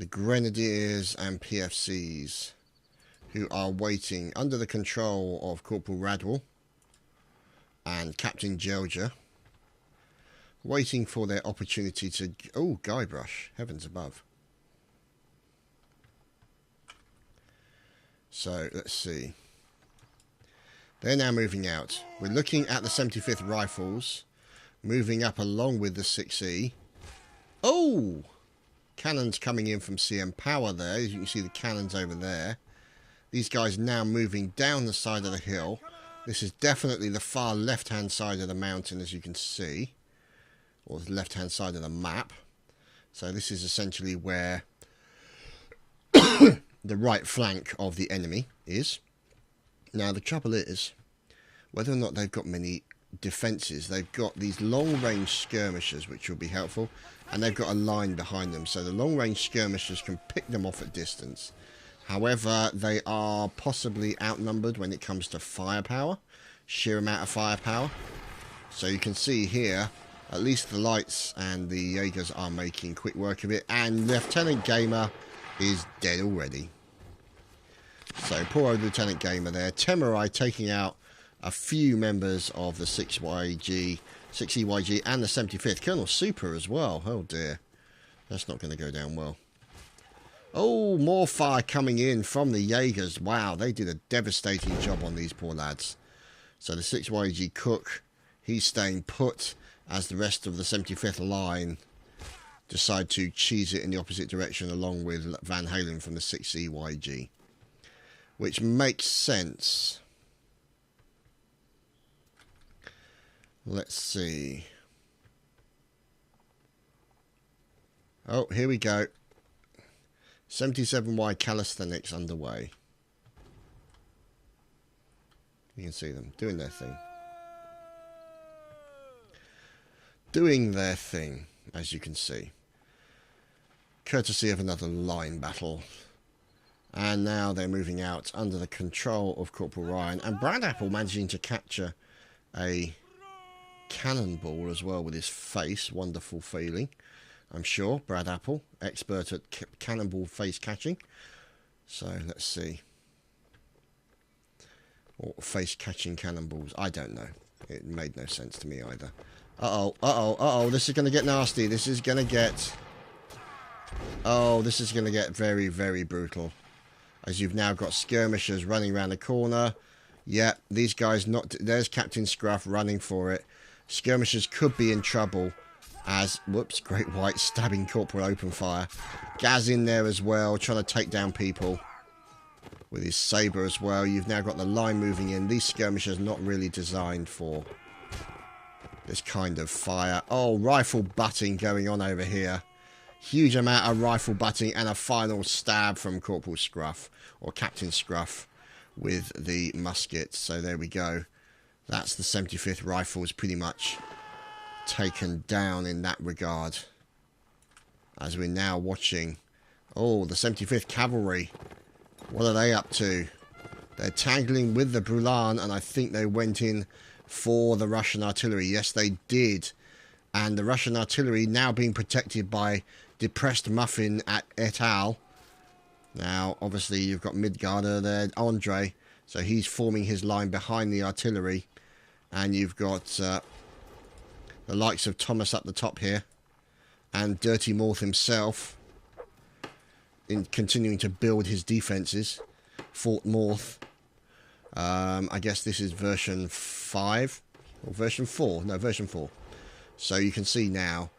the Grenadiers and PFCs, who are waiting under the control of Corporal Radwell and Captain Gelger, waiting for their opportunity to... Oh, Guybrush, heavens above. So, let's see. They're now moving out. We're looking at the 75th Rifles, moving up along with the 6E. Oh! Cannons coming in from CM Power there. As you can see the cannons over there. These guys now moving down the side of the hill. This is definitely the far left-hand side of the mountain, as you can see. Or the left-hand side of the map. So this is essentially where the right flank of the enemy is. Now, the trouble is, whether or not they've got many defences, they've got these long-range skirmishers, which will be helpful, and they've got a line behind them, so the long-range skirmishers can pick them off at distance. However, they are possibly outnumbered when it comes to firepower, sheer amount of firepower. So you can see here, at least the lights and the Jaegers are making quick work of it, and Lieutenant Gamer is dead already. So poor old Lieutenant Gamer there. Temurai taking out a few members of the 6YG, 6EYG and the 75th. Colonel Super as well. Oh dear. That's not going to go down well. Oh, more fire coming in from the Jaegers. Wow, they did a devastating job on these poor lads. So the 6YG Cook, he's staying put as the rest of the 75th line decide to cheese it in the opposite direction along with Van Halen from the 6EYG. Which makes sense. Let's see. Oh, here we go. 77Y calisthenics underway. You can see them doing their thing. Doing their thing, as you can see. Courtesy of another line battle. And now they're moving out under the control of Corporal Ryan. And Brad Apple managing to capture a cannonball as well with his face. Wonderful feeling, I'm sure. Brad Apple, expert at cannonball face catching. So let's see. Or face catching cannonballs. I don't know. It made no sense to me either. Uh-oh, uh-oh, uh-oh. This is going to get nasty. This is going to get... Oh, this is going to get very, very brutal. As you've now got skirmishers running around the corner. Yeah, these guys not... There's Captain Scruff running for it. Skirmishers could be in trouble as... Whoops, Great White stabbing Corporal open fire. Gaz in there as well, trying to take down people with his sabre as well. You've now got the line moving in. These skirmishers not really designed for this kind of fire. Oh, rifle butting going on over here. Huge amount of rifle butting and a final stab from Corporal Scruff, or Captain Scruff, with the musket. So there we go. That's the 75th Rifles pretty much taken down in that regard. As we're now watching... Oh, the 75th Cavalry. What are they up to? They're tangling with the Brulan, and I think they went in for the Russian artillery. Yes, they did. And the Russian artillery now being protected by Depressed Muffin et al. Now, obviously, you've got Midgarder there, Andre. So he's forming his line behind the artillery. And you've got the likes of Thomas up the top here. And Dirty Morth himself. In continuing to build his defences. Fort Morth. I guess this is version 5. Or version 4. No, version 4. So you can see now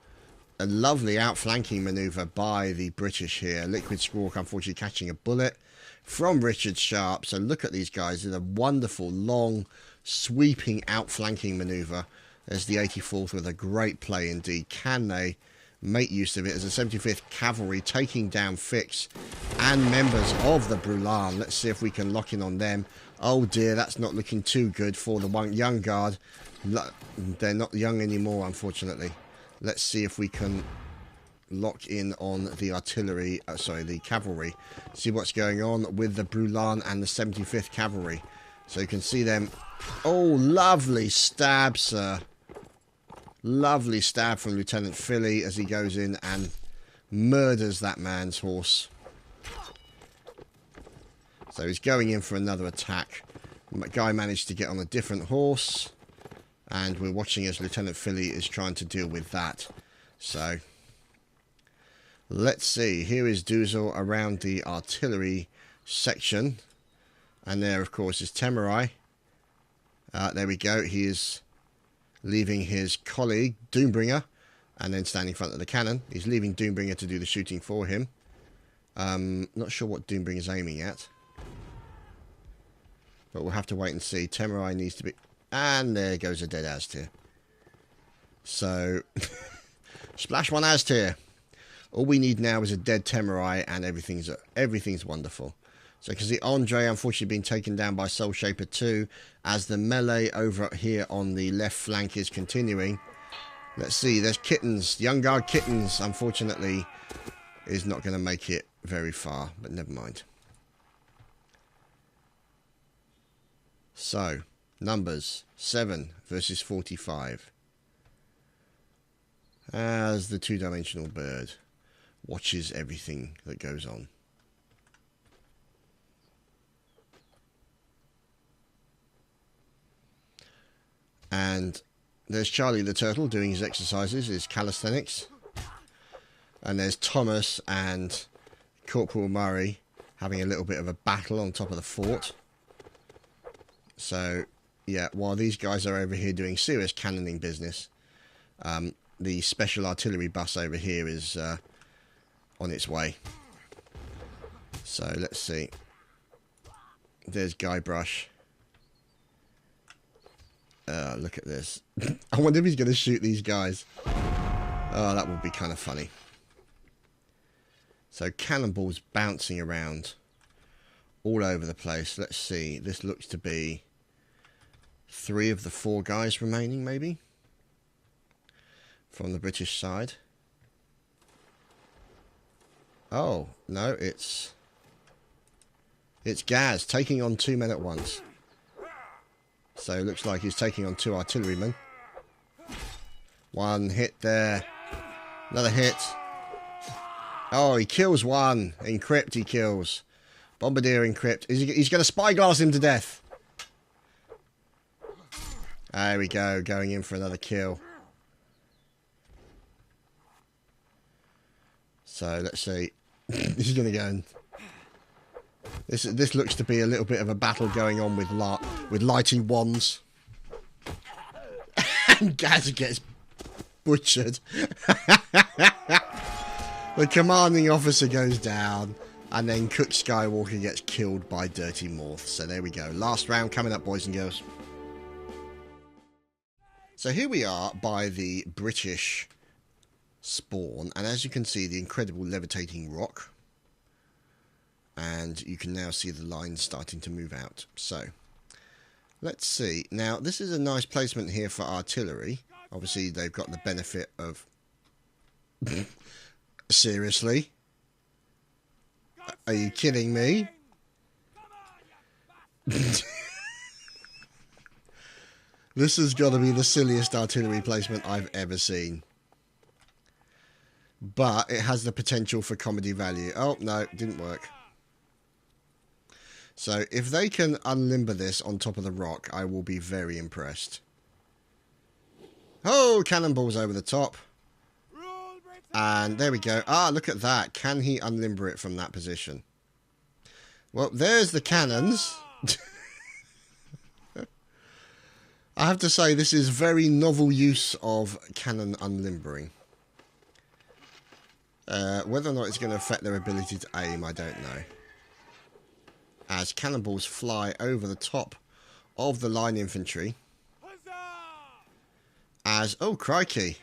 a lovely outflanking manoeuvre by the British here. Liquid Squawk unfortunately catching a bullet from Richard Sharp. So look at these guys. It's a wonderful, long, sweeping outflanking manoeuvre. There's the 84th with a great play indeed. Can they make use of it as the 75th Cavalry taking down Fix and members of the Brulan. Let's see if we can lock in on them. Oh dear, that's not looking too good for the one young guard. They're not young anymore, unfortunately. Let's see if we can lock in on the artillery, the cavalry. See what's going on with the Brulan and the 75th Cavalry. So you can see them. Oh, lovely stab, sir. Lovely stab from Lieutenant Philly as he goes in and murders that man's horse. So he's going in for another attack. The guy managed to get on a different horse, and we're watching as Lieutenant Philly is trying to deal with that. So let's see. Here is Duzel around the artillery section, and there of course is Temerai. There we go. He is leaving his colleague Doombringer and then standing in front of the cannon. He's leaving Doombringer to do the shooting for him. Not sure what Doombringer's aiming at, but we'll have to wait and see. Temerai needs to be... And there goes a dead Aztir. So, splash one Aztir. All we need now is a dead Temerai, and everything's wonderful. So, because the Andre, unfortunately, been taken down by Soul Shaper 2, as the melee over here on the left flank is continuing. Let's see, there's Kittens. Young Guard Kittens, unfortunately, is not going to make it very far, but never mind. So, numbers 7 versus 45. As the two-dimensional bird watches everything that goes on. And there's Charlie the Turtle doing his exercises, his calisthenics. And there's Thomas and Corporal Murray having a little bit of a battle on top of the fort. So, yeah, while these guys are over here doing serious cannoning business, the special artillery bus over here is on its way. So, let's see. There's Guybrush. Look at this. I wonder if he's going to shoot these guys. Oh, that would be kind of funny. So, cannonballs bouncing around all over the place. Let's see. This looks to be 3 of the 4 guys remaining, maybe, from the British side. Oh, no, it's Gaz taking on 2 men at once. So it looks like he's taking on 2 artillerymen. 1 hit there. Another hit. Oh, he kills 1. Encrypt, he kills. Bombardier encrypt. He's going to spyglass him to death. There we go. Going in for another kill. So let's see. He's going to go and... This looks to be a little bit of a battle going on with lighting wands. And Gaz gets butchered. The commanding officer goes down, and then Cook Skywalker gets killed by Dirty Morph. So there we go. Last round coming up, boys and girls. So here we are by the British spawn, and as you can see, the incredible levitating rock. And you can now see the lines starting to move out. So, let's see. Now, this is a nice placement here for artillery. Obviously, they've got the benefit of... Seriously? Are you kidding me? This has got to be the silliest artillery placement I've ever seen. But it has the potential for comedy value. Oh, no, didn't work. So, if they can unlimber this on top of the rock, I will be very impressed. Oh, cannonballs over the top. And there we go. Ah, look at that. Can he unlimber it from that position? Well, there's the cannons. I have to say, this is very novel use of cannon unlimbering. Whether or not it's going to affect their ability to aim, I don't know. As cannonballs fly over the top of the line infantry. As, oh crikey,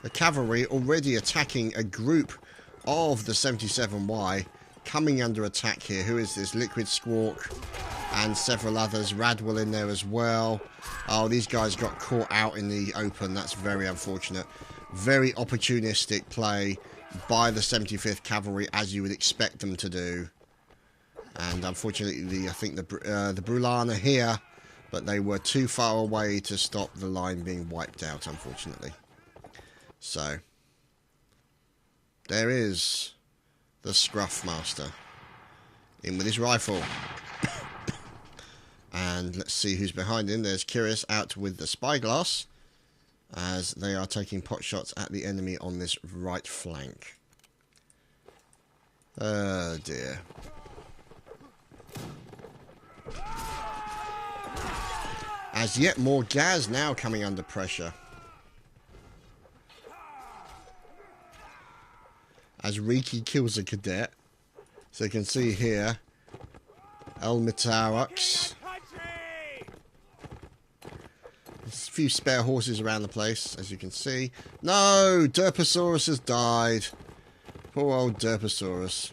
the cavalry already attacking a group of the 77Y, coming under attack here. Who is this? Liquid Squawk and several others. Radwell in there as well. Oh, these guys got caught out in the open. That's very unfortunate. Very opportunistic play by the 75th Cavalry, as you would expect them to do. And unfortunately, I think the Brulan are here, but they were too far away to stop the line being wiped out, unfortunately. So, there is the Scruff Master. In with his rifle. And let's see who's behind him. There's Curious out with the spyglass, as they are taking pot shots at the enemy on this right flank. Oh dear. As yet more Gaz now coming under pressure. As Riki kills a cadet. So you can see here, Elmitarox. There's a few spare horses around the place, as you can see. No! Derposaurus has died. Poor old Derposaurus.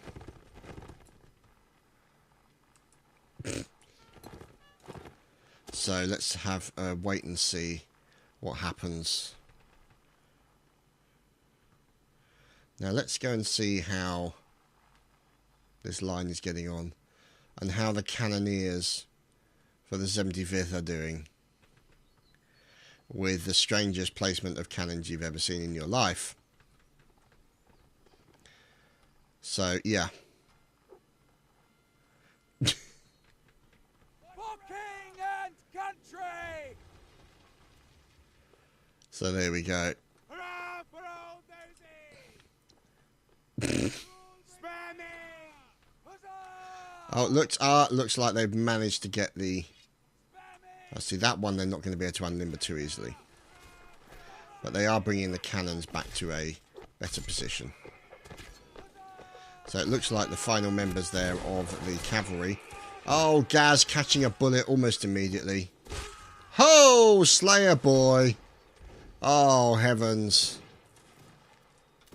So let's have a wait and see what happens. Now let's go and see how this line is getting on, and how the cannoneers for the 75th are doing, with the strangest placement of cannons you've ever seen in your life. So yeah. So there we go. Oh, it looks like they've managed to get the... I see that one they're not going to be able to unlimber too easily. But they are bringing the cannons back to a better position. So it looks like the final members there of the cavalry. Oh, Gaz catching a bullet almost immediately. Ho, Slayer boy. Oh, heavens.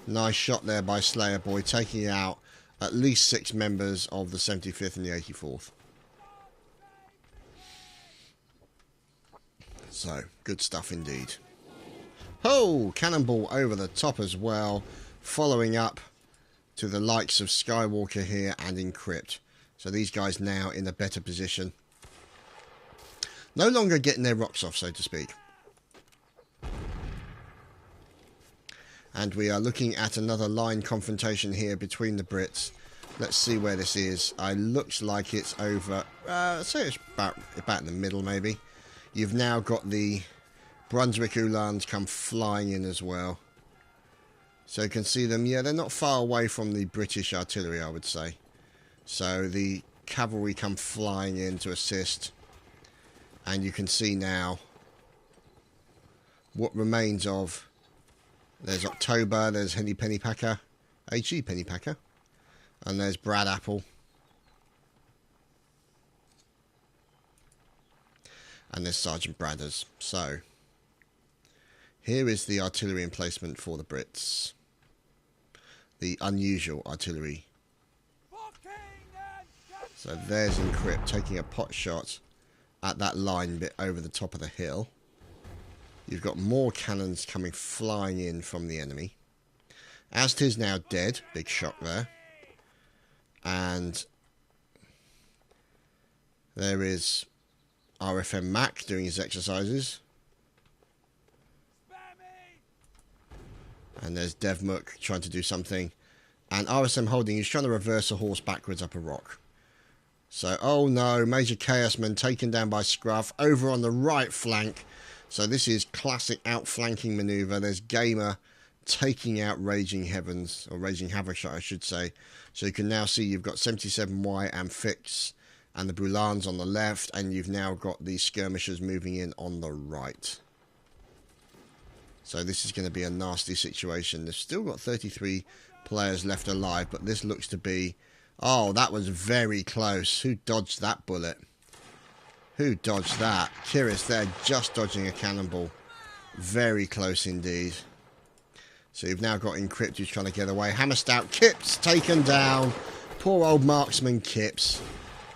Nice shot there by Slayer boy, taking out at least 6 members of the 75th and the 84th. So, good stuff indeed. Oh, cannonball over the top as well. Following up to the likes of Skywalker here and Encrypt. So these guys now in a better position. No longer getting their rocks off, so to speak. And we are looking at another line confrontation here between the Brits. Let's see where this is. It looks like it's over... I'd say it's about in the middle, maybe. You've now got the Brunswick Uhlans come flying in as well. So you can see them. Yeah, they're not far away from the British artillery, I would say. So the cavalry come flying in to assist. And you can see now what remains of... There's October, there's Henny Pennypacker, H.E. Pennypacker, and there's Brad Apple. And there's Sergeant Bradders. So, here is the artillery emplacement for the Brits. The unusual artillery. So there's Encrypt taking a pot shot at that line bit over the top of the hill. You've got more cannons coming flying in from the enemy. Astir's now dead. Big shock there. And there is RFM Mac doing his exercises. And there's Devmuk trying to do something. And RSM Holding is trying to reverse a horse backwards up a rock. So, oh no, Major Chaosman taken down by Scruff over on the right flank. So this is classic outflanking manoeuvre. There's Gamer taking out Raging Heavens, or Raging Havoc, I should say. So you can now see you've got 77Y and Fix and the Brulans on the left, and you've now got the skirmishers moving in on the right. So this is going to be a nasty situation. They've still got 33 players left alive, but this looks to be... Oh, that was very close. Who dodged that bullet? Who dodged that? Curious there, just dodging a cannonball. Very close indeed. So you've now got Encrypt who's trying to get away. Hammerstout, Kipps taken down. Poor old marksman Kipps.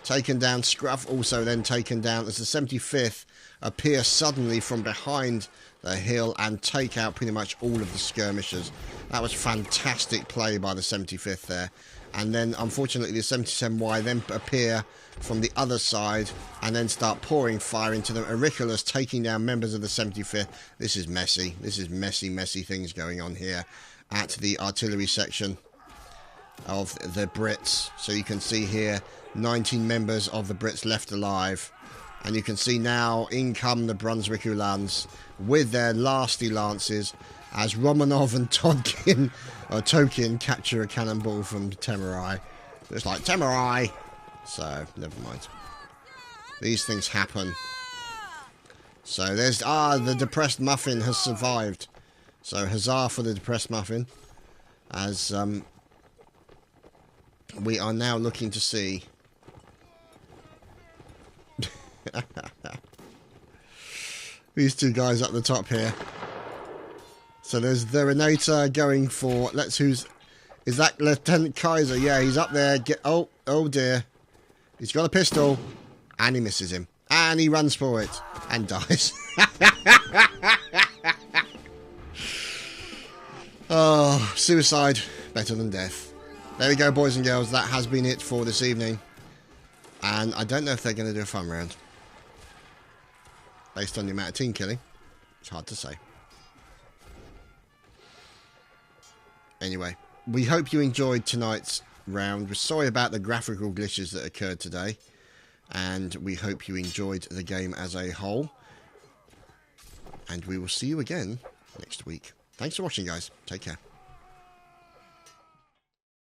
Taken down. Scruff also then taken down as the 75th appear suddenly from behind the hill and take out pretty much all of the skirmishers. That was fantastic play by the 75th there. And then, unfortunately, the 77Y then appear from the other side and then start pouring fire into them. Auriculus taking down members of the 75th. This is messy. This is messy things going on here. at the artillery section of the Brits. So you can see here 19 members of the Brits left alive, and you can see now in come the Brunswick Uhlans with their lasty lances as Romanov and Tokin capture a cannonball from Temerai. It's like Temerai, so never mind. These things happen. So there's the depressed muffin has survived. So huzzah for the depressed muffin, as we are now looking to see these two guys up the top here. So there's the Renator going for, is that Lieutenant Kaiser? Yeah, he's up there. Oh dear. He's got a pistol, and he misses him. And he runs for it, and dies. Oh, suicide, better than death. There we go, boys and girls. That has been it for this evening. And I don't know if they're going to do a fun round. Based on the amount of team killing, it's hard to say. Anyway, we hope you enjoyed tonight's round. We're sorry about the graphical glitches that occurred today. And we hope you enjoyed the game as a whole. And we will see you again next week. Thanks for watching, guys. Take care.